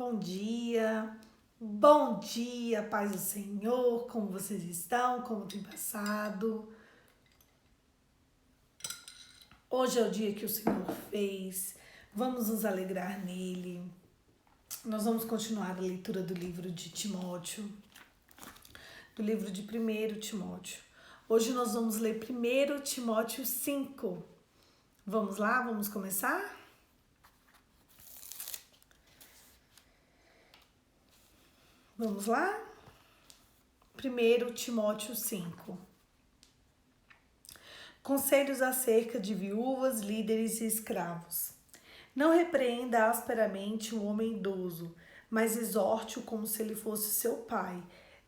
bom dia, paz do Senhor, como vocês estão, como tem passado? Hoje é o dia que o Senhor fez, vamos nos alegrar nele. Nós vamos continuar a leitura do livro de Timóteo, do livro de 1 Timóteo. Hoje nós vamos ler 1 Timóteo 5. Vamos lá, vamos começar? Vamos lá? 1 Timóteo 5. Conselhos acerca de viúvas, líderes e escravos. Não repreenda asperamente um homem idoso, mas exorte-o como se ele fosse seu pai.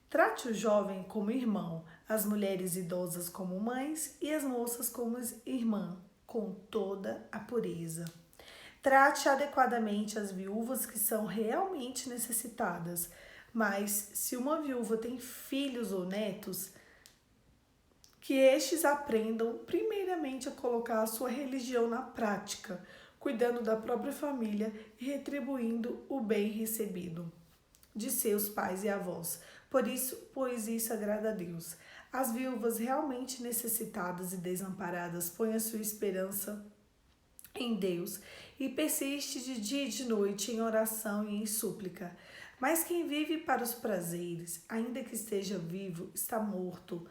Trate o jovem como irmão, as mulheres idosas como mães e as moças como irmã, com toda a pureza. Trate adequadamente as viúvas que são realmente necessitadas, mas se uma viúva tem filhos ou netos, que estes aprendam primeiramente a colocar a sua religião na prática, cuidando da própria família e retribuindo o bem recebido de seus pais e avós. Pois isso agrada a Deus. As viúvas realmente necessitadas e desamparadas põem a sua esperança em Deus e persiste de dia e de noite em oração e em súplica. Mas quem vive para os prazeres, ainda que esteja vivo, está morto.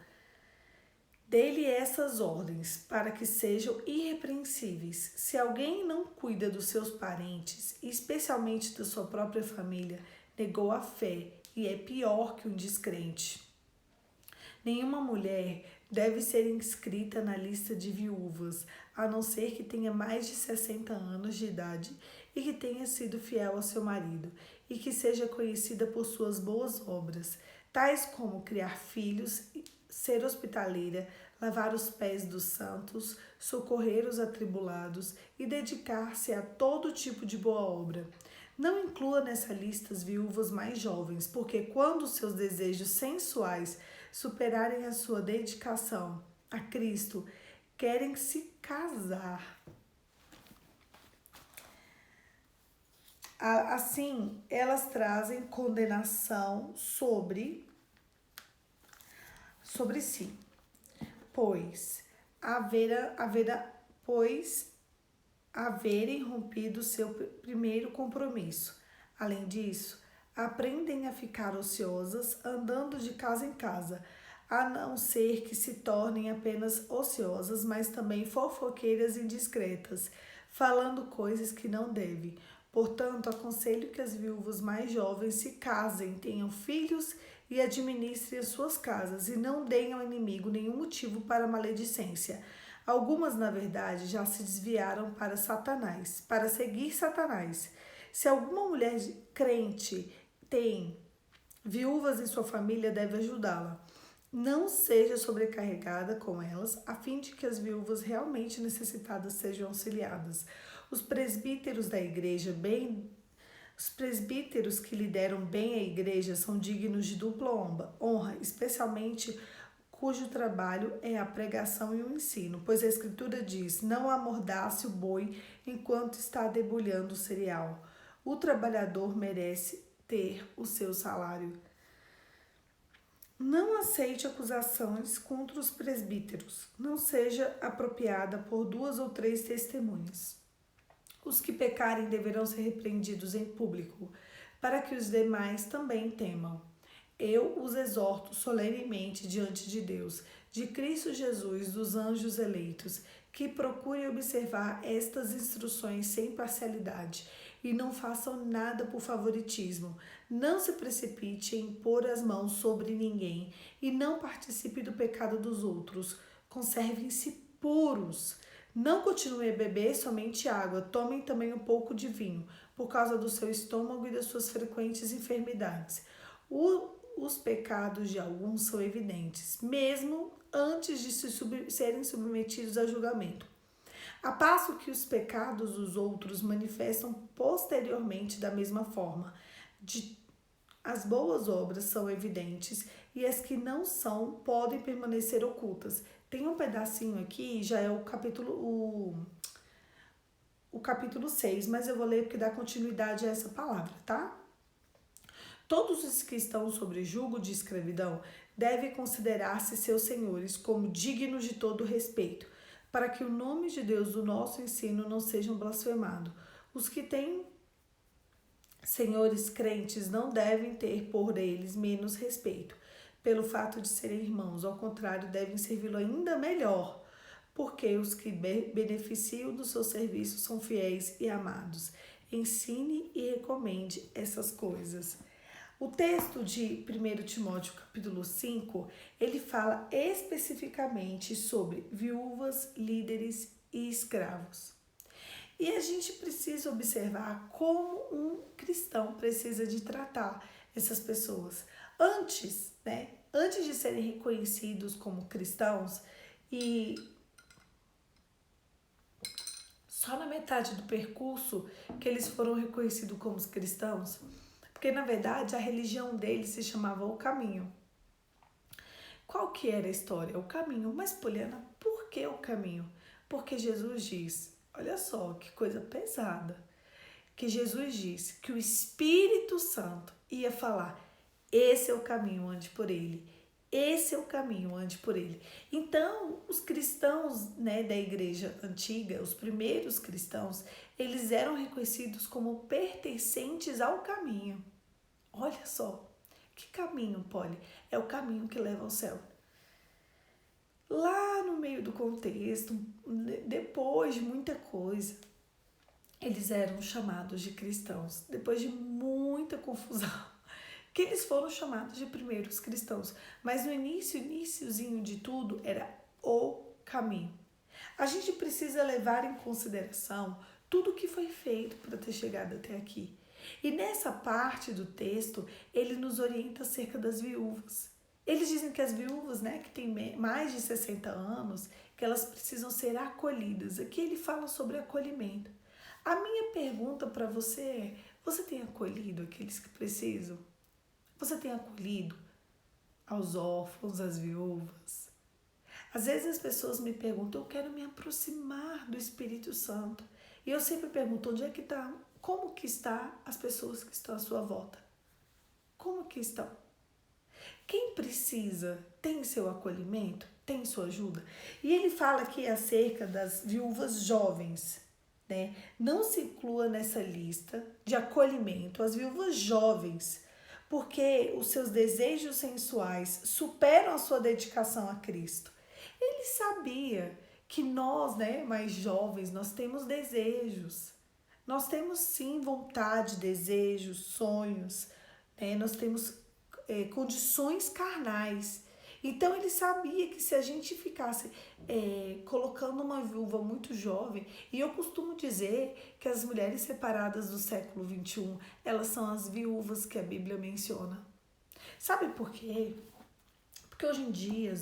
Dê-lhe essas ordens, para que sejam irrepreensíveis. Se alguém não cuida dos seus parentes, especialmente da sua própria família, negou a fé e é pior que um descrente. Nenhuma mulher deve ser inscrita na lista de viúvas, a não ser que tenha mais de 60 anos de idade e que tenha sido fiel ao seu marido, e que seja conhecida por suas boas obras, tais como criar filhos, ser hospitaleira, lavar os pés dos santos, socorrer os atribulados e dedicar-se a todo tipo de boa obra. Não inclua nessa lista as viúvas mais jovens, porque quando seus desejos sensuais superarem a sua dedicação a Cristo, querem se casar. Assim, elas trazem condenação sobre si, pois haverem rompido seu primeiro compromisso. Além disso, aprendem a ficar ociosas, andando de casa em casa, a não ser que se tornem apenas ociosas, mas também fofoqueiras e indiscretas, falando coisas que não devem. Portanto, aconselho que as viúvas mais jovens se casem, tenham filhos e administrem as suas casas, e não deem ao inimigo nenhum motivo para maledicência. Algumas, na verdade, já se desviaram para seguir Satanás. Se alguma mulher crente tem viúvas em sua família, deve ajudá-la. Não seja sobrecarregada com elas, a fim de que as viúvas realmente necessitadas sejam auxiliadas. Os presbíteros que lideram bem a igreja são dignos de dupla honra, especialmente cujo trabalho é a pregação e o ensino, pois a Escritura diz: não amordace o boi enquanto está debulhando o cereal. O trabalhador merece ter o seu salário. Não aceite acusações contra os presbíteros. Não seja apropriada por 2 ou 3 testemunhas. Os que pecarem deverão ser repreendidos em público, para que os demais também temam. Eu os exorto solenemente diante de Deus, de Cristo Jesus, dos anjos eleitos, que procurem observar estas instruções sem parcialidade e não façam nada por favoritismo. Não se precipite em pôr as mãos sobre ninguém e não participe do pecado dos outros. Conservem-se puros. Não continue a beber somente água, tomem também um pouco de vinho, por causa do seu estômago e das suas frequentes enfermidades. Os pecados de alguns são evidentes, mesmo antes de serem submetidos a julgamento. A passo que os pecados dos outros manifestam posteriormente da mesma forma. As boas obras são evidentes e as que não são podem permanecer ocultas. Tem um pedacinho aqui, já é o capítulo 6, mas eu vou ler porque dá continuidade a essa palavra, tá? Todos os que estão sob julgo de escravidão devem considerar-se seus senhores como dignos de todo respeito, para que o nome de Deus do nosso ensino não seja blasfemado. Os que têm senhores crentes não devem ter por eles menos respeito, pelo fato de serem irmãos. Ao contrário, devem servi-lo ainda melhor, porque os que beneficiam do seu serviço são fiéis e amados. Ensine e recomende essas coisas. O texto de 1 Timóteo capítulo 5, ele fala especificamente sobre viúvas, líderes e escravos. E a gente precisa observar como um cristão precisa de tratar essas pessoas. Antes de serem reconhecidos como cristãos, e só na metade do percurso que eles foram reconhecidos como cristãos, porque na verdade a religião deles se chamava o caminho. Qual que era a história? O caminho. Mas, Poliana, por que o caminho? Porque Jesus diz, olha só que coisa pesada, que Jesus disse que o Espírito Santo ia falar, esse é o caminho, ande por ele. Esse é o caminho, ande por ele. Então, os cristãos, da igreja antiga, os primeiros cristãos, eles eram reconhecidos como pertencentes ao caminho. Olha só, que caminho, Poli? É o caminho que leva ao céu. Lá no meio do contexto, depois de muita coisa, eles eram chamados de cristãos. Depois de muita confusão, que eles foram chamados de primeiros cristãos. Mas no iniciozinho de tudo, era o caminho. A gente precisa levar em consideração tudo o que foi feito para ter chegado até aqui. E nessa parte do texto, ele nos orienta acerca das viúvas. Eles dizem que as viúvas, que têm mais de 60 anos, que elas precisam ser acolhidas. Aqui ele fala sobre acolhimento. A minha pergunta para você é, você tem acolhido aqueles que precisam? Você tem acolhido aos órfãos, às viúvas? Às vezes as pessoas me perguntam, eu quero me aproximar do Espírito Santo. E eu sempre pergunto, onde é que está? Como que está as pessoas que estão à sua volta? Como que estão? Quem precisa tem seu acolhimento? Tem sua ajuda? E ele fala aqui acerca das viúvas jovens, Não se inclua nessa lista de acolhimento as viúvas jovens, porque os seus desejos sensuais superam a sua dedicação a Cristo. Ele sabia que nós, mais jovens, nós temos desejos. Nós temos sim vontade, desejos, sonhos, Nós temos condições carnais. Então ele sabia que se a gente ficasse colocando uma viúva muito jovem, e eu costumo dizer que as mulheres separadas do século XXI, elas são as viúvas que a Bíblia menciona. Sabe por quê? Porque hoje em dia,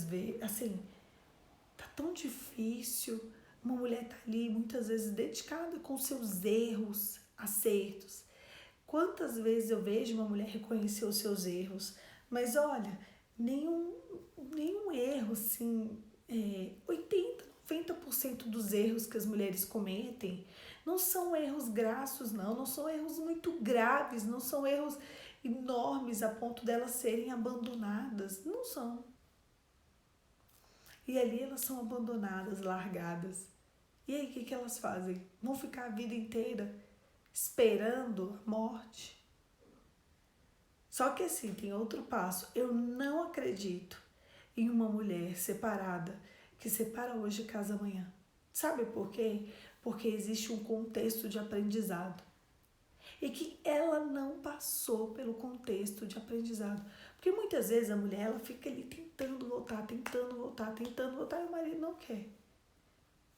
tá tão difícil. Uma mulher tá ali muitas vezes dedicada com seus erros, acertos. Quantas vezes eu vejo uma mulher reconhecer os seus erros, mas olha, nenhum erro, 80, 90% dos erros que as mulheres cometem não são erros grassos, não são erros muito graves, não são erros enormes a ponto delas serem abandonadas, não são. E ali elas são abandonadas, largadas. E aí o que elas fazem? Vão ficar a vida inteira esperando a morte? Só que assim, tem outro passo. Eu não acredito em uma mulher separada, que separa hoje e casa amanhã. Sabe por quê? Porque existe um contexto de aprendizado. E que ela não passou pelo contexto de aprendizado. Porque muitas vezes a mulher ela fica ali tentando voltar, e o marido não quer.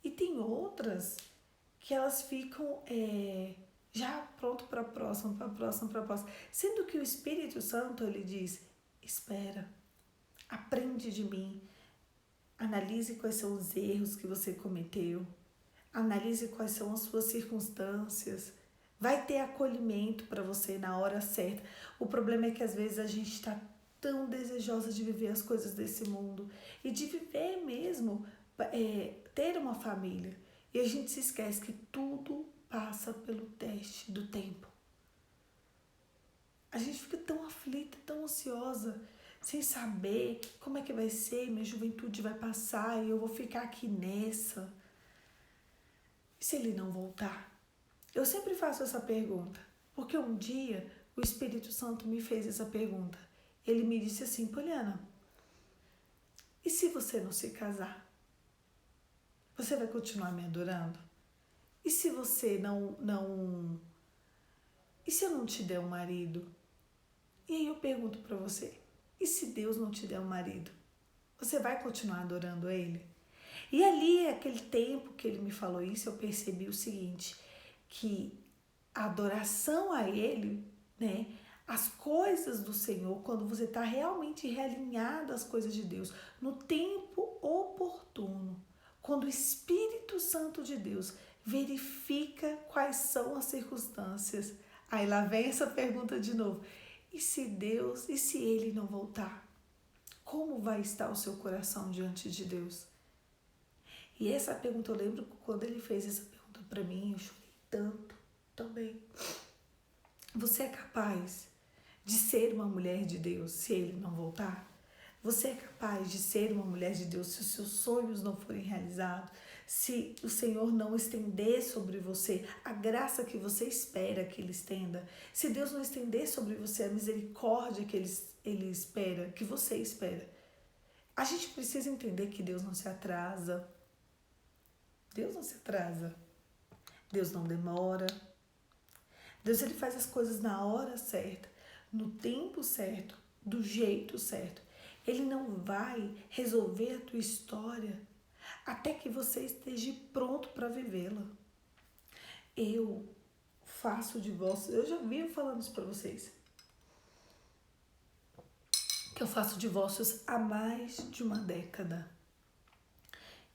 E tem outras que elas ficam já pronto para a próxima. Sendo que o Espírito Santo, ele diz, espera, aprende de mim, analise quais são os erros que você cometeu, analise quais são as suas circunstâncias, vai ter acolhimento para você na hora certa. O problema é que às vezes a gente está tão desejosa de viver as coisas desse mundo e de viver mesmo, ter uma família. E a gente se esquece que tudo passa pelo teste do tempo. A gente fica tão aflita, tão ansiosa, sem saber como é que vai ser, minha juventude vai passar e eu vou ficar aqui nessa. E se ele não voltar? Eu sempre faço essa pergunta, porque um dia o Espírito Santo me fez essa pergunta. Ele me disse assim: Poliana, e se você não se casar? Você vai continuar me adorando? E se você não... E se eu não te der um marido? E aí eu pergunto para você, e se Deus não te der um marido? Você vai continuar adorando ele? E ali, aquele tempo que ele me falou isso, eu percebi o seguinte, que a adoração a ele, né, as coisas do Senhor, quando você está realmente realinhado às coisas de Deus, no tempo oportuno, quando o Espírito Santo de Deus verifica quais são as circunstâncias, aí lá vem essa pergunta de novo, e se ele não voltar? Como vai estar o seu coração diante de Deus? E essa pergunta, eu lembro quando ele fez essa pergunta para mim, eu chorei tanto também. Você é capaz de ser uma mulher de Deus se ele não voltar? Você é capaz de ser uma mulher de Deus se os seus sonhos não forem realizados? Se o Senhor não estender sobre você a graça que você espera que Ele estenda? Se Deus não estender sobre você a misericórdia que Ele espera, que você espera? A gente precisa entender que Deus não se atrasa. Deus não se atrasa. Deus não demora. Deus, ele faz as coisas na hora certa, no tempo certo, do jeito certo. Ele não vai resolver a tua história até que você esteja pronto para vivê-la. Eu faço divórcio, eu já vivo falando isso para vocês, que eu faço divórcios há mais de uma década.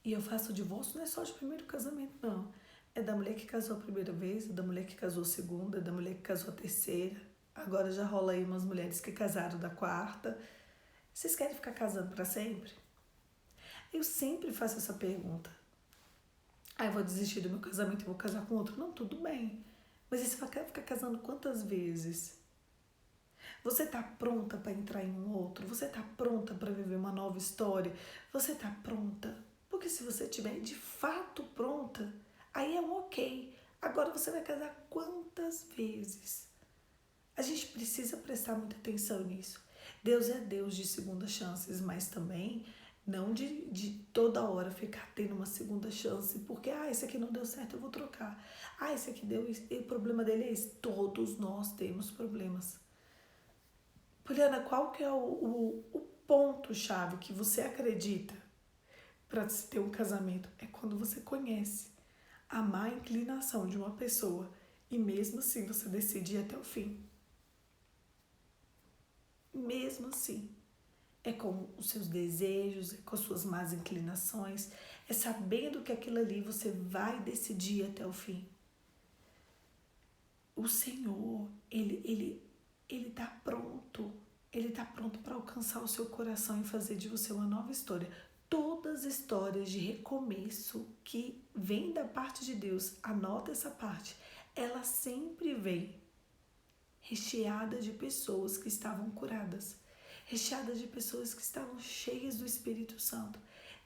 E eu faço divórcio não é só de primeiro casamento, não. É da mulher que casou a primeira vez, é da mulher que casou a segunda, é da mulher que casou a terceira. Agora já rola aí umas mulheres que casaram da quarta. Vocês querem ficar casando para sempre? Eu sempre faço essa pergunta. Eu vou desistir do meu casamento e vou casar com outro. Não, tudo bem. Mas você vai ficar casando quantas vezes? Você está pronta para entrar em um outro? Você está pronta para viver uma nova história? Você está pronta? Porque se você estiver de fato pronta, aí é um ok. Agora você vai casar quantas vezes? A gente precisa prestar muita atenção nisso. Deus é Deus de segundas chances, mas também não de toda hora ficar tendo uma segunda chance, porque esse aqui não deu certo, eu vou trocar. Esse aqui deu, o problema dele é esse. Todos nós temos problemas. Poliana, qual que é o ponto-chave que você acredita para se ter um casamento? É quando você conhece a má inclinação de uma pessoa e mesmo assim você decide ir até o fim. Mesmo assim. É com os seus desejos, é com as suas más inclinações, é sabendo que aquilo ali você vai decidir até o fim. O Senhor, Ele está pronto. Ele está pronto para alcançar o seu coração e fazer de você uma nova história. Todas as histórias de recomeço que vêm da parte de Deus, anota essa parte, ela sempre vem recheada de pessoas que estavam curadas, recheada de pessoas que estavam cheias do Espírito Santo.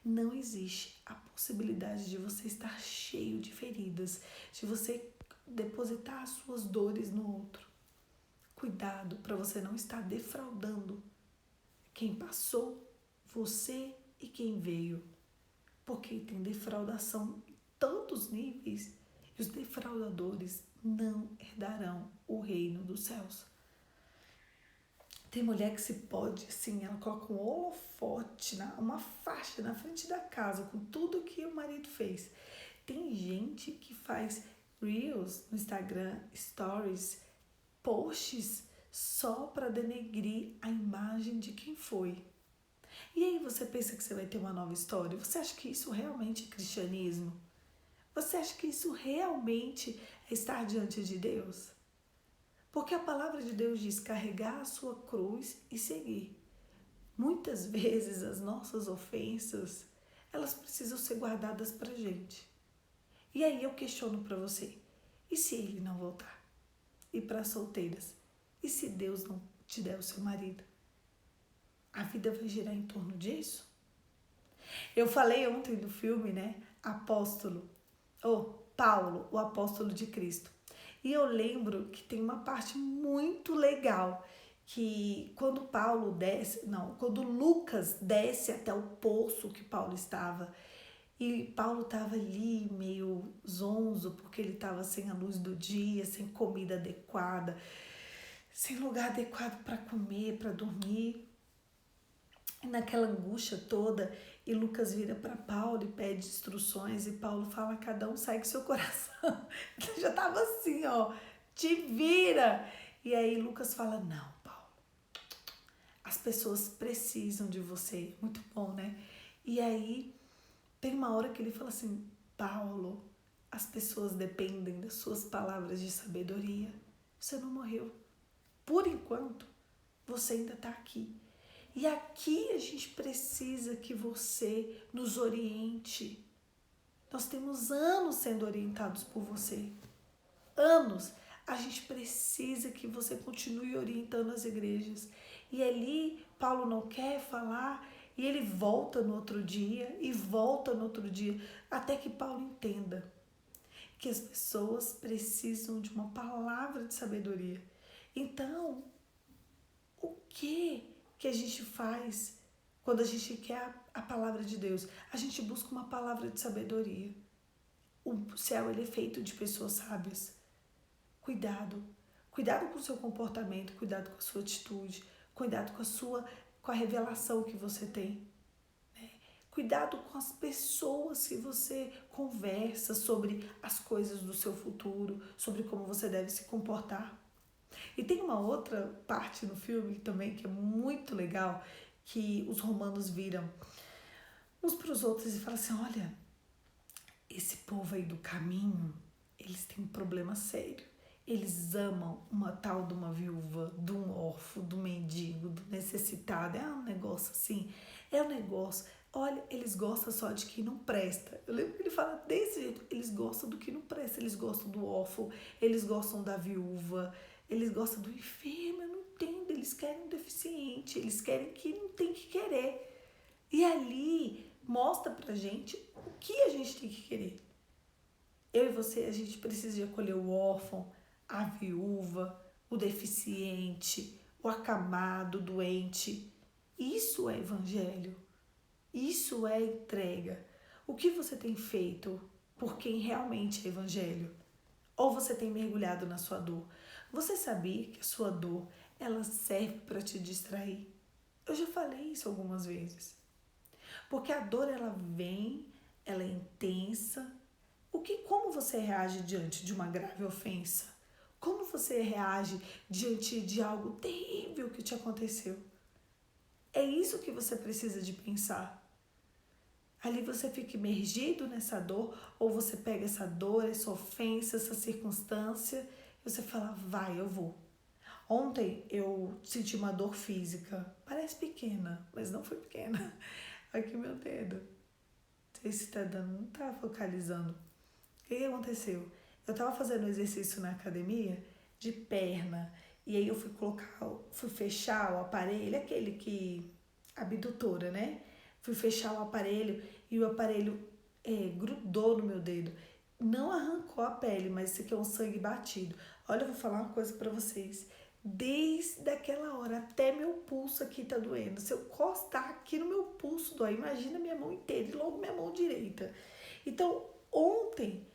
Não existe a possibilidade de você estar cheio de feridas, de você depositar as suas dores no outro. Cuidado para você não estar defraudando quem passou, você e quem veio. Porque tem defraudação em tantos níveis e os defraudadores não herdarão o reino dos céus. Tem mulher que se pode, assim, ela coloca um holofote, uma faixa na frente da casa com tudo que o marido fez. Tem gente que faz reels no Instagram, stories, posts só para denegrir a imagem de quem foi. E aí você pensa que você vai ter uma nova história? Você acha que isso realmente é cristianismo? Você acha que isso realmente é estar diante de Deus? Porque a palavra de Deus diz carregar a sua cruz e seguir. Muitas vezes as nossas ofensas, elas precisam ser guardadas pra gente. E aí eu questiono pra você, e se ele não voltar? E para solteiras, E se Deus não te der o seu marido? A vida vai girar em torno disso? Eu falei ontem do filme, né? Paulo, o apóstolo de Cristo. E eu lembro que tem uma parte muito legal, que quando quando Lucas desce até o poço que Paulo estava, e Paulo estava ali meio zonzo, porque ele estava sem a luz do dia, sem comida adequada, sem lugar adequado para comer, para dormir, naquela angústia toda. E Lucas vira para Paulo e pede instruções, e Paulo fala: cada um segue seu coração. Ele já tava assim, ó, te vira. E aí Lucas fala: não, Paulo, as pessoas precisam de você. Muito bom, né? E aí tem uma hora que ele fala assim: Paulo, as pessoas dependem das suas palavras de sabedoria. Você não morreu. Por enquanto, você ainda está aqui. E aqui a gente precisa que você nos oriente. Nós temos anos sendo orientados por você. Anos. A gente precisa que você continue orientando as igrejas. E ali, Paulo não quer falar, e ele volta no outro dia, e volta no outro dia, até que Paulo entenda que as pessoas precisam de uma palavra de sabedoria. Então, o que a gente faz quando a gente quer a palavra de Deus? A gente busca uma palavra de sabedoria. O céu ele é feito de pessoas sábias. Cuidado. Cuidado com o seu comportamento, cuidado com a sua atitude, cuidado com a revelação que você tem. Né? Cuidado com as pessoas que você conversa sobre as coisas do seu futuro, sobre como você deve se comportar. E tem uma outra parte no filme também que é muito legal, que os romanos viram uns para os outros e falam assim: olha, esse povo aí do caminho, eles têm um problema sério. Eles amam uma tal de uma viúva, de um órfão, do mendigo, do necessitado. É um negócio assim, é um negócio. Olha, eles gostam só de quem não presta. Eu lembro que ele fala desse jeito, eles gostam do que não presta, eles gostam do órfão, eles gostam da viúva, eles gostam do enfermo, eu não entendo, eles querem um deficiente, eles querem que não tem que querer. E ali mostra pra gente o que a gente tem que querer. Eu e você, a gente precisa de acolher o órfão, a viúva, o deficiente, o acamado, o doente. Isso é evangelho. Isso é entrega. O que você tem feito por quem realmente é evangelho? Ou você tem mergulhado na sua dor? Você sabia que a sua dor, ela serve para te distrair? Eu já falei isso algumas vezes. Porque a dor, ela vem, ela é intensa. Como você reage diante de uma grave ofensa? Como você reage diante de algo terrível que te aconteceu? É isso que você precisa de pensar. Ali você fica imergido nessa dor, ou você pega essa dor, essa ofensa, essa circunstância, e você fala: vai, eu vou. Ontem eu senti uma dor física, parece pequena, mas não foi pequena. Aqui meu dedo. Não sei se tá dando, não tá focalizando. O que aconteceu? Eu tava fazendo exercício na academia de perna, e aí eu fui fechar o aparelho, aquele que abdutora, né? Fui fechar o aparelho e o aparelho grudou no meu dedo. Não arrancou a pele, mas isso aqui é um sangue batido. Olha, eu vou falar uma coisa pra vocês. Desde aquela hora até meu pulso aqui tá doendo. Se eu encostar aqui no meu pulso dói, imagina minha mão inteira e logo minha mão direita. Então, ontem,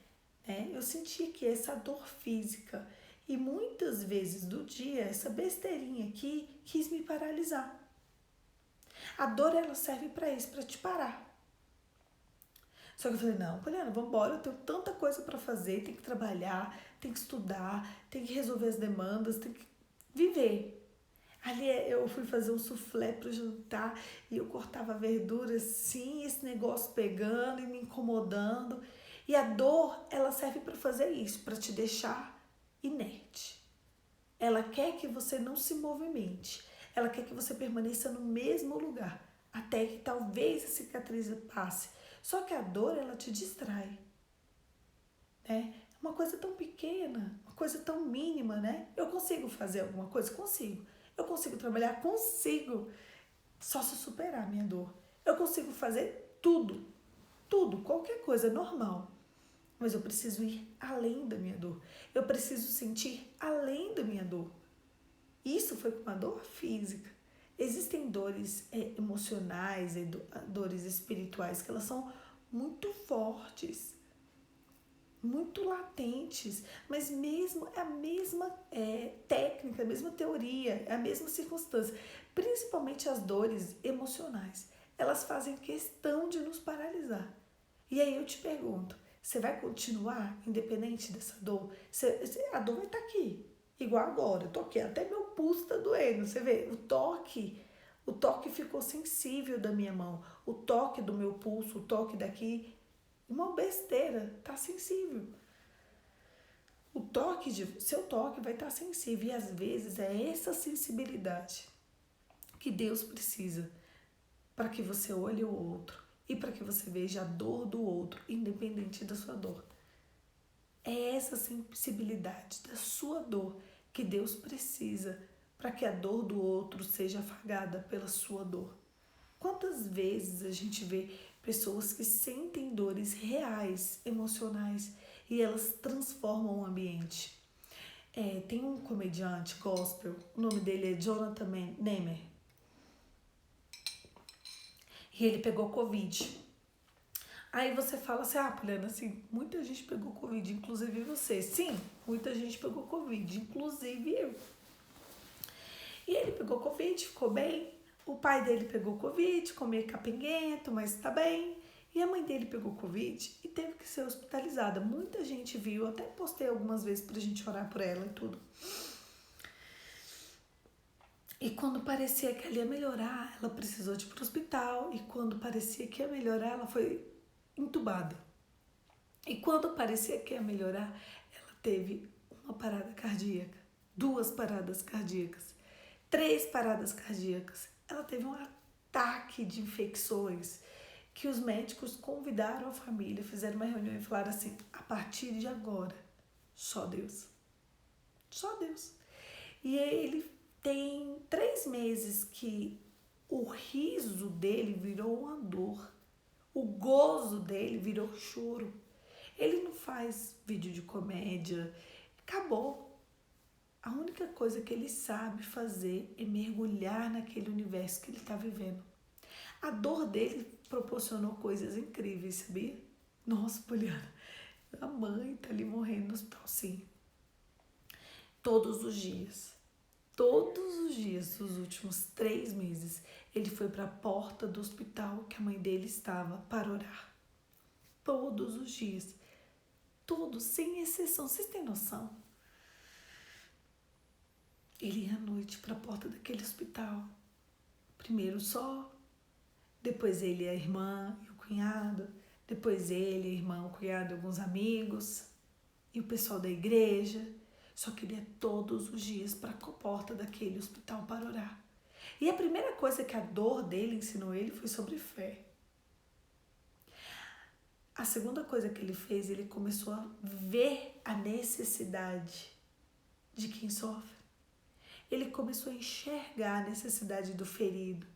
né, eu senti aqui essa dor física. E muitas vezes do dia, essa besteirinha aqui quis me paralisar. A dor, ela serve para isso, para te parar. Só que eu falei: não, Poliana, vambora, eu tenho tanta coisa para fazer, tem que trabalhar, tem que estudar, tem que resolver as demandas, tem que viver. Ali eu fui fazer um soufflé para jantar e eu cortava verdura assim, esse negócio pegando e me incomodando. E a dor, ela serve para fazer isso, para te deixar inerte. Ela quer que você não se movimente. Ela quer que você permaneça no mesmo lugar, até que talvez a cicatriz passe. Só que a dor, ela te distrai. Né? Uma coisa tão pequena, uma coisa tão mínima, né? Eu consigo fazer alguma coisa? Consigo. Eu consigo trabalhar? Consigo. Só se superar a minha dor. Eu consigo fazer tudo, tudo, qualquer coisa normal. Mas eu preciso ir além da minha dor. Eu preciso sentir além da minha dor. Isso foi uma dor física. Existem dores emocionais, dores espirituais, que elas são muito fortes, muito latentes, mas mesmo é a mesma técnica, a mesma teoria, é a mesma circunstância. Principalmente as dores emocionais, elas fazem questão de nos paralisar. E aí eu te pergunto, você vai continuar independente dessa dor? A dor vai estar aqui, igual agora, eu tô aqui, até meu pulso tá doendo, você vê, o toque ficou sensível da minha mão, o toque do meu pulso, o toque daqui, uma besteira, tá sensível. Seu toque vai estar sensível e às vezes é essa sensibilidade que Deus precisa para que você olhe o outro e para que você veja a dor do outro, independente da sua dor. É essa sensibilidade da sua dor que Deus precisa para que a dor do outro seja afagada pela sua dor. Quantas vezes a gente vê pessoas que sentem dores reais, emocionais, e elas transformam o ambiente? Tem um comediante gospel, o nome dele é Jonathan Nehmer, e ele pegou Covid. Aí você fala assim, Poliana, assim, muita gente pegou Covid, inclusive você. Sim, muita gente pegou Covid, inclusive eu. E ele pegou Covid, ficou bem. O pai dele pegou Covid, comeu capenguento, mas tá bem. E a mãe dele pegou Covid e teve que ser hospitalizada. Muita gente viu, até postei algumas vezes pra gente orar por ela e tudo. E quando parecia que ela ia melhorar, ela precisou de ir pro hospital. E quando parecia que ia melhorar, ela foi entubada. E quando parecia que ia melhorar, ela teve uma parada cardíaca, 2 paradas cardíacas, 3 paradas cardíacas. Ela teve um ataque de infecções que os médicos convidaram a família, fizeram uma reunião e falaram assim, a partir de agora, só Deus. Só Deus. E ele tem 3 meses que o riso dele virou uma dor. O gozo dele virou choro. Ele não faz vídeo de comédia. Acabou. A única coisa que ele sabe fazer é mergulhar naquele universo que ele está vivendo. A dor dele proporcionou coisas incríveis, sabia? Nossa, Poliana, a mãe tá ali morrendo no hospital, sim. Todos os dias, dos últimos 3 meses, ele foi para a porta do hospital que a mãe dele estava para orar. Todos os dias. Todos, sem exceção. Vocês têm noção? Ele ia à noite para a porta daquele hospital. Primeiro só, depois ele, a irmã e o cunhado, depois ele, a irmã, o cunhado e alguns amigos e o pessoal da igreja. Só que ele ia todos os dias para a porta daquele hospital para orar. E a primeira coisa que a dor dele ensinou ele foi sobre fé. A segunda coisa que ele fez, ele começou a ver a necessidade de quem sofre. Ele começou a enxergar a necessidade do ferido.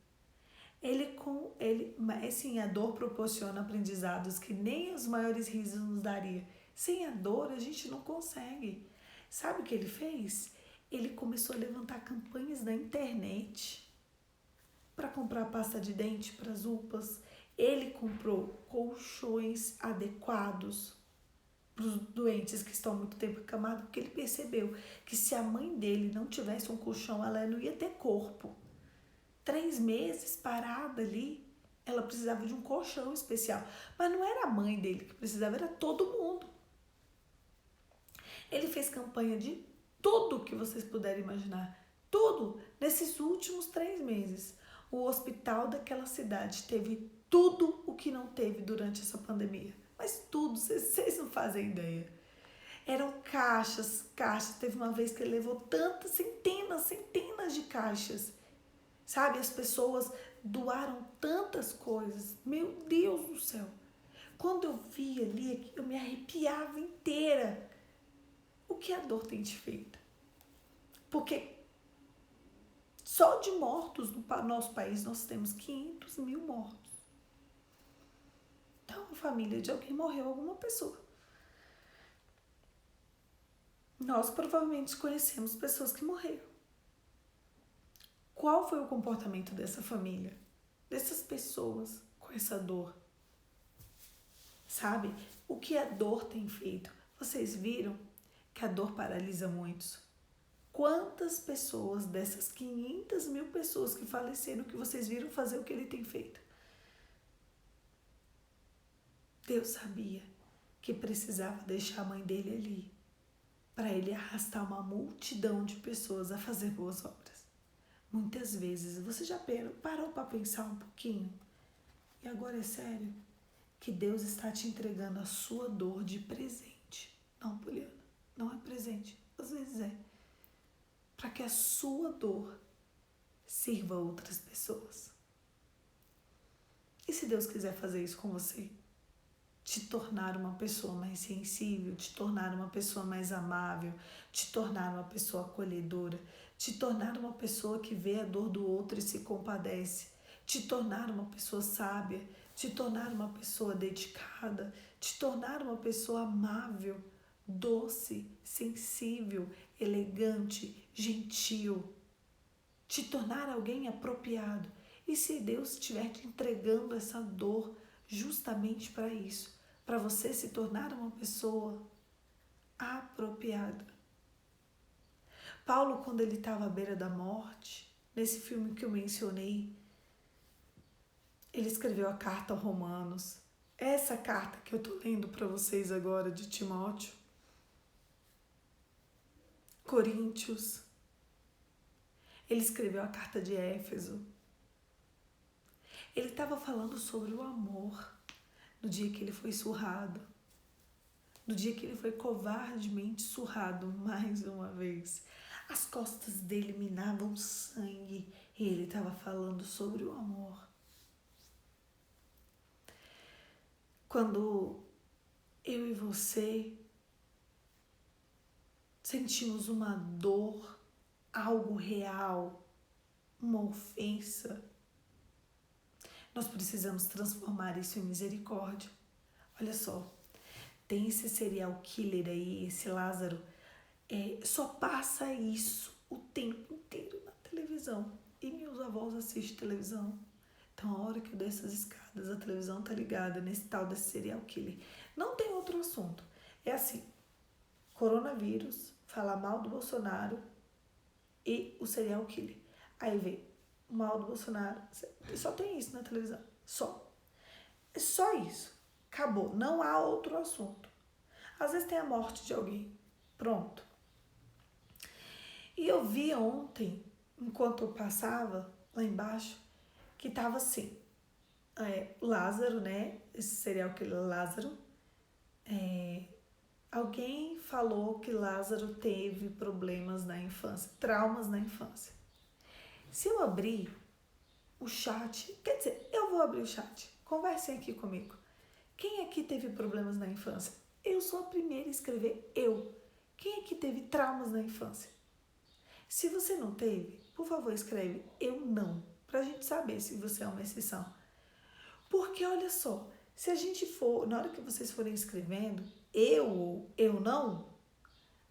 A dor proporciona aprendizados que nem os maiores risos nos daria. Sem a dor, a gente não consegue. Sabe o que ele fez? Ele começou a levantar campanhas na internet para comprar pasta de dente para as UPAs. Ele comprou colchões adequados para os doentes que estão há muito tempo acamados, porque ele percebeu que se a mãe dele não tivesse um colchão, ela não ia ter corpo. 3 meses parada ali, ela precisava de um colchão especial. Mas não era a mãe dele que precisava, era todo mundo. Ele fez campanha de tudo que vocês puderem imaginar. Tudo. Nesses últimos 3 meses, o hospital daquela cidade teve tudo o que não teve durante essa pandemia. Mas tudo, vocês não fazem ideia. Eram caixas. Teve uma vez que ele levou tantas, centenas de caixas. Sabe, as pessoas doaram tantas coisas. Meu Deus do céu. Quando eu vi ali, eu me arrepiava inteira. O que a dor tem te feito? Porque só de mortos no nosso país nós temos 500 mil mortos. Então, a família de alguém morreu, alguma pessoa. Nós provavelmente conhecemos pessoas que morreram. Qual foi o comportamento dessa família? Dessas pessoas com essa dor? Sabe? O que a dor tem feito? Vocês viram que a dor paralisa muitos? Quantas pessoas dessas 500 mil pessoas que faleceram que vocês viram fazer o que ele tem feito? Deus sabia que precisava deixar a mãe dele ali para ele arrastar uma multidão de pessoas a fazer boas obras. Muitas vezes, você já parou para pensar um pouquinho? E agora é sério? Que Deus está te entregando a sua dor de presente. Não, Poliana, não é presente. Às vezes é. Para que a sua dor sirva a outras pessoas. E se Deus quiser fazer isso com você? Te tornar uma pessoa mais sensível, te tornar uma pessoa mais amável, te tornar uma pessoa acolhedora, te tornar uma pessoa que vê a dor do outro e se compadece, te tornar uma pessoa sábia, te tornar uma pessoa dedicada, te tornar uma pessoa amável, doce, sensível, elegante, gentil, te tornar alguém apropriado. E se Deus estiver te entregando essa dor justamente para isso, para você se tornar uma pessoa apropriada. Paulo, quando ele estava à beira da morte, nesse filme que eu mencionei, ele escreveu a carta aos Romanos. Essa carta que eu estou lendo para vocês agora de Timóteo, Coríntios, ele escreveu a carta de Éfeso. Ele estava falando sobre o amor no dia que ele foi surrado, no dia que ele foi covardemente surrado mais uma vez. As costas dele minavam sangue e ele estava falando sobre o amor. Quando eu e você sentimos uma dor, algo real, uma ofensa, nós precisamos transformar isso em misericórdia. Olha só, tem esse serial killer aí, esse Lázaro, só passa isso o tempo inteiro na televisão. E meus avós assistem televisão. Então, a hora que eu desço as escadas, a televisão tá ligada nesse tal desse serial killer. Não tem outro assunto. É assim, coronavírus, falar mal do Bolsonaro e o serial killer. Aí vem mal do Bolsonaro. Só tem isso na televisão. Só. É só isso. Acabou. Não há outro assunto. Às vezes tem a morte de alguém. Pronto. E eu vi ontem, enquanto eu passava lá embaixo, que tava assim. Lázaro, né? Esse serial killer Lázaro. Alguém falou que Lázaro teve problemas na infância, traumas na infância. Se eu abrir o chat, quer dizer, eu vou abrir o chat, conversem aqui comigo. Quem aqui teve problemas na infância? Eu sou a primeira a escrever eu. Quem aqui teve traumas na infância? Se você não teve, por favor, escreve eu não, pra gente saber se você é uma exceção. Porque olha só, se a gente for, na hora que vocês forem escrevendo, eu não,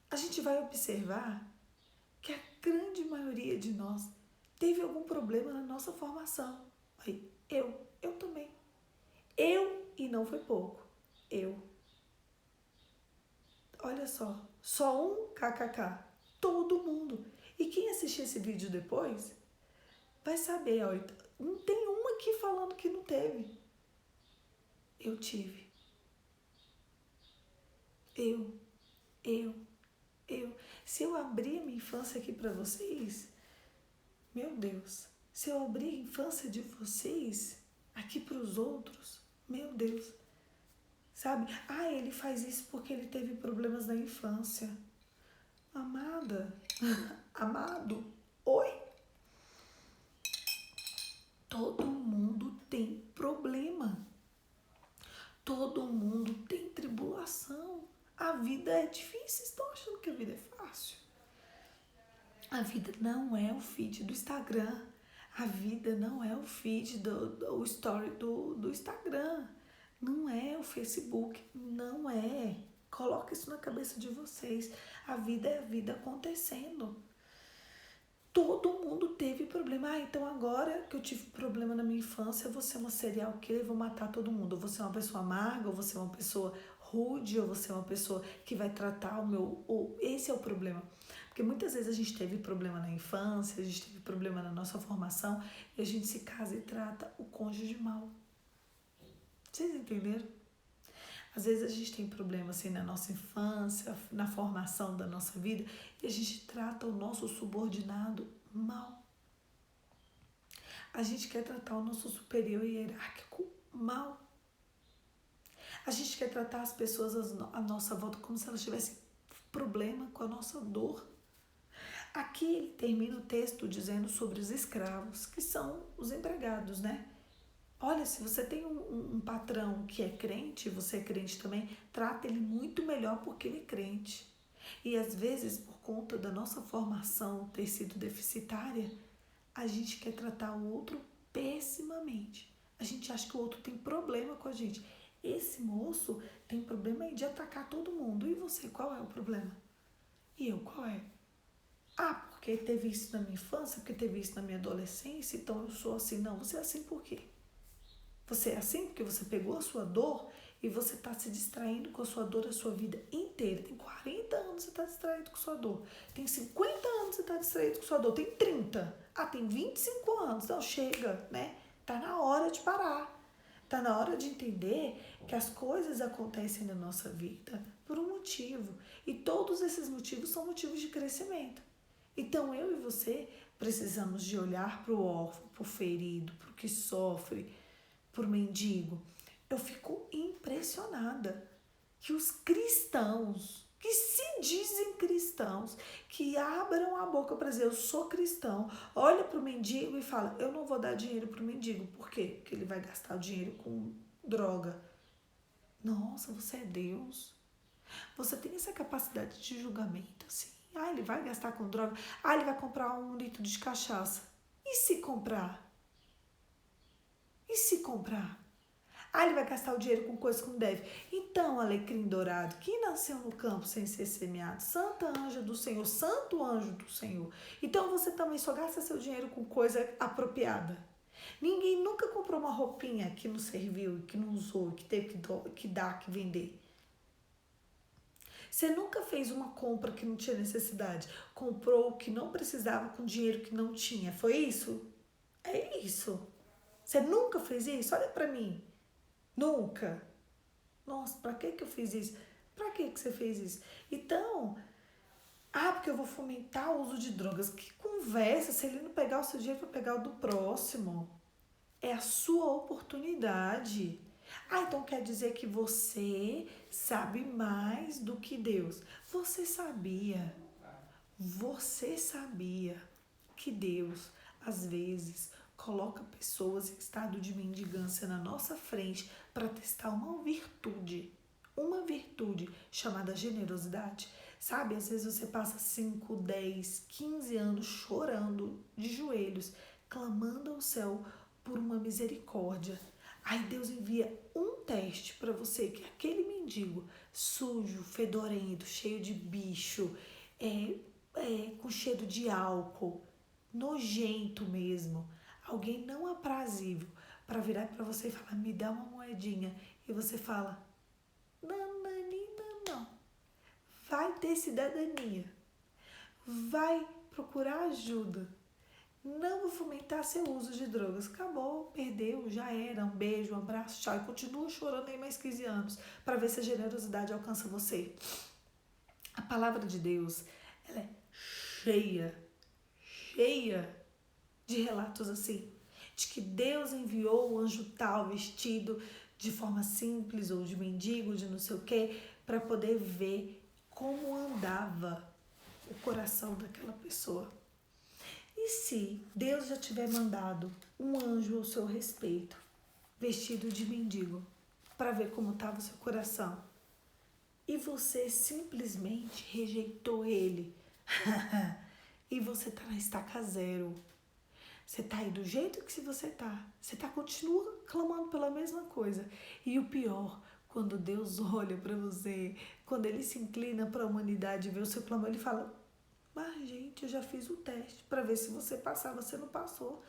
a gente vai observar que a grande maioria de nós teve algum problema na nossa formação. Aí, eu também. Eu, e não foi pouco, eu. Olha só um kkk, todo mundo. E quem assistir esse vídeo depois vai saber, ó, não tem uma aqui falando que não teve. Eu tive. Eu. Se eu abrir a minha infância aqui para vocês, meu Deus, se eu abrir a infância de vocês aqui para os outros, meu Deus, sabe? Ele faz isso porque ele teve problemas na infância. Amada, amado, oi? Todo mundo tem problema. Todo mundo tem tribulação. A vida é difícil, vocês estão achando que a vida é fácil? A vida não é o feed do Instagram. A vida não é o feed do story do Instagram. Não é o Facebook. Não é. Coloca isso na cabeça de vocês. A vida é a vida acontecendo. Todo mundo teve problema. Então agora que eu tive problema na minha infância, eu vou ser uma serial killer e vou matar todo mundo. Eu vou ser uma pessoa amarga, ou vou ser uma pessoa rude, ou vou ser uma pessoa que vai tratar o meu... Esse é o problema. Porque muitas vezes a gente teve problema na infância, a gente teve problema na nossa formação, e a gente se casa e trata o cônjuge mal. Vocês entenderam? Às vezes a gente tem problema assim na nossa infância, na formação da nossa vida, e a gente trata o nosso subordinado mal. A gente quer tratar o nosso superior hierárquico mal. A gente quer tratar as pessoas à nossa volta como se elas tivessem problema com a nossa dor. Aqui ele termina o texto dizendo sobre os escravos, que são os empregados, né? Olha, se você tem um patrão que é crente, você é crente também, trata ele muito melhor porque ele é crente. E às vezes, por conta da nossa formação ter sido deficitária, a gente quer tratar o outro pessimamente. A gente acha que o outro tem problema com a gente. Esse moço tem problema aí de atacar todo mundo. E você, qual é o problema? E eu, qual é? Ah, porque teve isso na minha infância, porque teve isso na minha adolescência, então eu sou assim. Não, você é assim por quê? Você é assim porque você pegou a sua dor e você está se distraindo com a sua dor a sua vida inteira. Tem 40 anos você está distraído com a sua dor. Tem 50 anos você está distraído com a sua dor. Tem 30. Ah, tem 25 anos. Não, chega, né? Tá na hora de parar. Tá na hora de entender que as coisas acontecem na nossa vida por um motivo. E todos esses motivos são motivos de crescimento. Então, eu e você precisamos de olhar para o órfão, para o ferido, para o que sofre, por mendigo. Eu fico impressionada que os cristãos, que se dizem cristãos, que abram a boca para dizer eu sou cristão, olha para o mendigo e fala, eu não vou dar dinheiro para o mendigo. Por quê? Porque ele vai gastar o dinheiro com droga. Nossa, você é Deus. Você tem essa capacidade de julgamento assim. Ah, ele vai gastar com droga. Ah, ele vai comprar 1 litro de cachaça. E se comprar? E se comprar? Ah, ele vai gastar o dinheiro com coisa que não deve. Então, alecrim dourado, que nasceu no campo sem ser semeado, santa anja do Senhor, santo anjo do Senhor. Então, você também só gasta seu dinheiro com coisa apropriada. Ninguém nunca comprou uma roupinha que não serviu, que não usou, que teve que dar, que vender. Você nunca fez uma compra que não tinha necessidade. Comprou o que não precisava com dinheiro que não tinha. Foi isso? É isso. Você nunca fez isso? Olha pra mim. Nunca. Nossa, pra que eu fiz isso? Pra que você fez isso? Então, porque eu vou fomentar o uso de drogas. Que conversa, se ele não pegar o seu dinheiro, vai pegar o do próximo. É a sua oportunidade. Então quer dizer que você sabe mais do que Deus. Você sabia que Deus, às vezes, coloca pessoas em estado de mendigância na nossa frente para testar uma virtude chamada generosidade. Sabe, às vezes você passa 5, 10, 15 anos chorando de joelhos, clamando ao céu por uma misericórdia. Aí Deus envia um teste para você, que é aquele mendigo sujo, fedorento, cheio de bicho, com cheiro de álcool, nojento mesmo, alguém não aprazível, para virar para você e falar, me dá uma moedinha. E você fala, nananina não. Vai ter cidadania. Vai procurar ajuda. Não vou fomentar seu uso de drogas. Acabou, perdeu, já era. Um beijo, um abraço, tchau. E continua chorando aí mais 15 anos para ver se a generosidade alcança você. A palavra de Deus, ela é cheia de relatos assim. De que Deus enviou o anjo tal vestido de forma simples ou de mendigo, de não sei o quê, para poder ver como andava o coração daquela pessoa. E se Deus já tiver mandado um anjo ao seu respeito, vestido de mendigo, para ver como estava o seu coração? e você simplesmente rejeitou ele. E você tá na estaca zero. Você tá aí do jeito que você tá. Você continua clamando pela mesma coisa. E o pior, quando Deus olha para você, quando ele se inclina para a humanidade e vê o seu clamor, ele fala: mas, gente, eu já fiz o teste para ver se você passar, você não passou.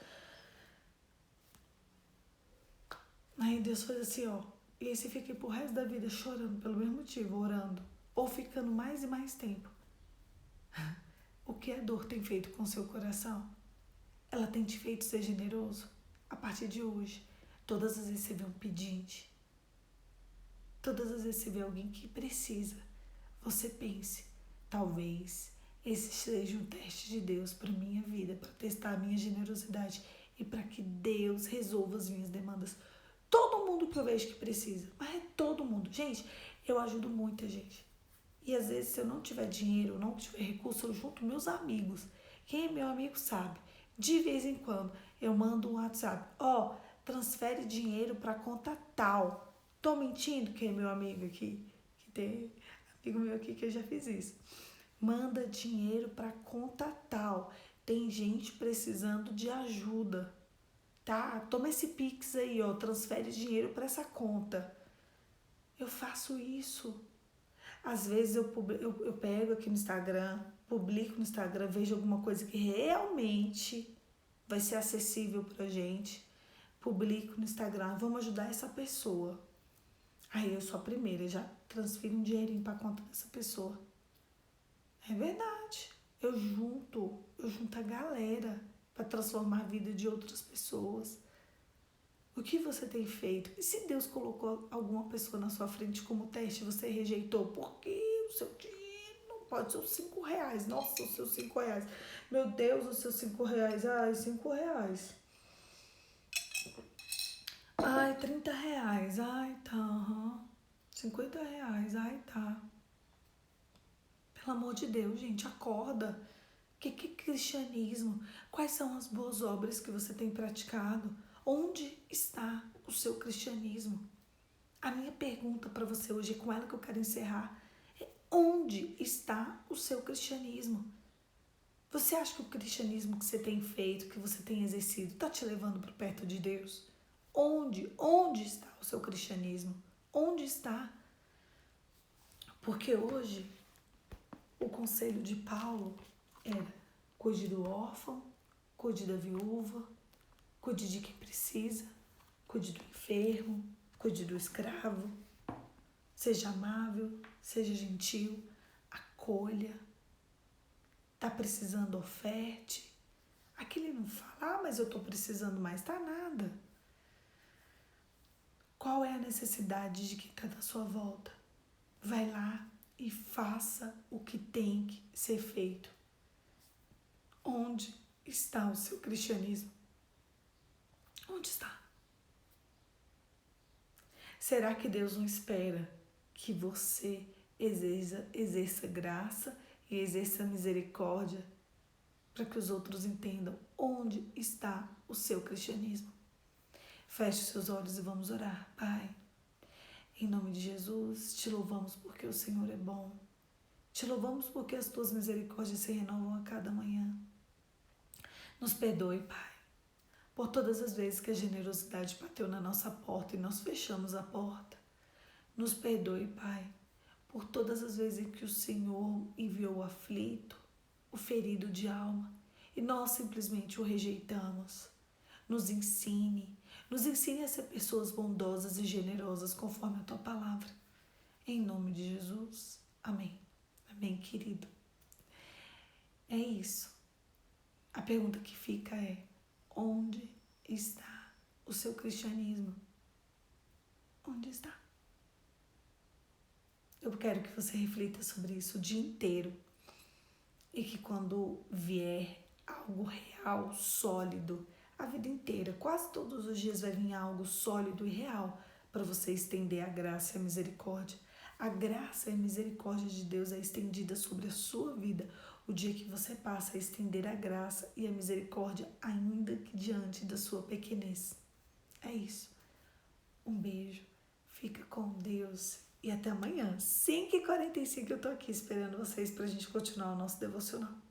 Aí Deus faz assim, ó. E aí você fica pro resto da vida chorando pelo mesmo motivo, orando. Ou ficando mais e mais tempo. O que a dor tem feito com o seu coração? Ela tem te feito ser generoso? A partir de hoje, todas as vezes você vê um pedinte, todas as vezes você vê alguém que precisa, você pense, talvez esse seja um teste de Deus para minha vida, para testar a minha generosidade e para que Deus resolva as minhas demandas. Todo mundo que eu vejo que precisa, mas é todo mundo. Gente, eu ajudo muita gente. E às vezes, se eu não tiver dinheiro, não tiver recurso, eu junto meus amigos. Quem é meu amigo sabe. De vez em quando, eu mando um WhatsApp. Ó, transfere dinheiro para conta tal. Tô mentindo? Quem é meu amigo aqui? Que tem amigo meu aqui que eu já fiz isso. Manda dinheiro para conta tal. Tem gente precisando de ajuda. Tá? Toma esse Pix aí, ó. Transfere dinheiro para essa conta. Eu faço isso. Às vezes eu pego aqui no Instagram, publico no Instagram, vejo alguma coisa que realmente vai ser acessível pra gente. Publico no Instagram, vamos ajudar essa pessoa. Aí eu sou a primeira, já transfiro um dinheirinho pra conta dessa pessoa. É verdade. Eu junto a galera pra transformar a vida de outras pessoas. O que você tem feito? E se Deus colocou alguma pessoa na sua frente como teste e você rejeitou? Porque o seu dinheiro não pode ser os R$ 5. Nossa, os seus R$ 5. Meu Deus, os seus R$ 5. Ai, R$ 5. Ai, R$ 30. Ai, tá. R$ 50. Ai, tá. Pelo amor de Deus, gente, acorda. O que é cristianismo? Quais são as boas obras que você tem praticado? Onde está o seu cristianismo? A minha pergunta para você hoje, é com ela que eu quero encerrar, é: onde está o seu cristianismo? Você acha que o cristianismo que você tem feito, que você tem exercido, está te levando para perto de Deus? Onde está o seu cristianismo? Onde está? Porque hoje o conselho de Paulo era: cuide do órfão, cuide da viúva, cuide de quem precisa, cuide do enfermo, cuide do escravo. Seja amável, seja gentil, acolha. Tá precisando, oferte. Aqui ele não fala: mas eu tô precisando mais. Tá nada. Qual é a necessidade de quem tá à sua volta? Vai lá e faça o que tem que ser feito. Onde está o seu cristianismo? Onde está? Será que Deus não espera que você exerça graça e exerça misericórdia para que os outros entendam onde está o seu cristianismo? Feche seus olhos e vamos orar. Pai, em nome de Jesus, te louvamos porque o Senhor é bom. Te louvamos porque as tuas misericórdias se renovam a cada manhã. Nos perdoe, Pai, por todas as vezes que a generosidade bateu na nossa porta e nós fechamos a porta. Nos perdoe, Pai, por todas as vezes em que o Senhor enviou o aflito, o ferido de alma, e nós simplesmente o rejeitamos. Nos ensine a ser pessoas bondosas e generosas conforme a Tua palavra. Em nome de Jesus. Amém. Amém, querido. É isso. A pergunta que fica é: onde está o seu cristianismo? Onde está? Eu quero que você reflita sobre isso o dia inteiro e que quando vier algo real, sólido, a vida inteira, quase todos os dias vai vir algo sólido e real para você estender a graça e a misericórdia. A graça e a misericórdia de Deus é estendida sobre a sua vida o dia que você passa a estender a graça e a misericórdia, ainda que diante da sua pequenez. É isso. Um beijo. Fica com Deus. E até amanhã, 5h45 eu tô aqui esperando vocês pra gente continuar o nosso devocional.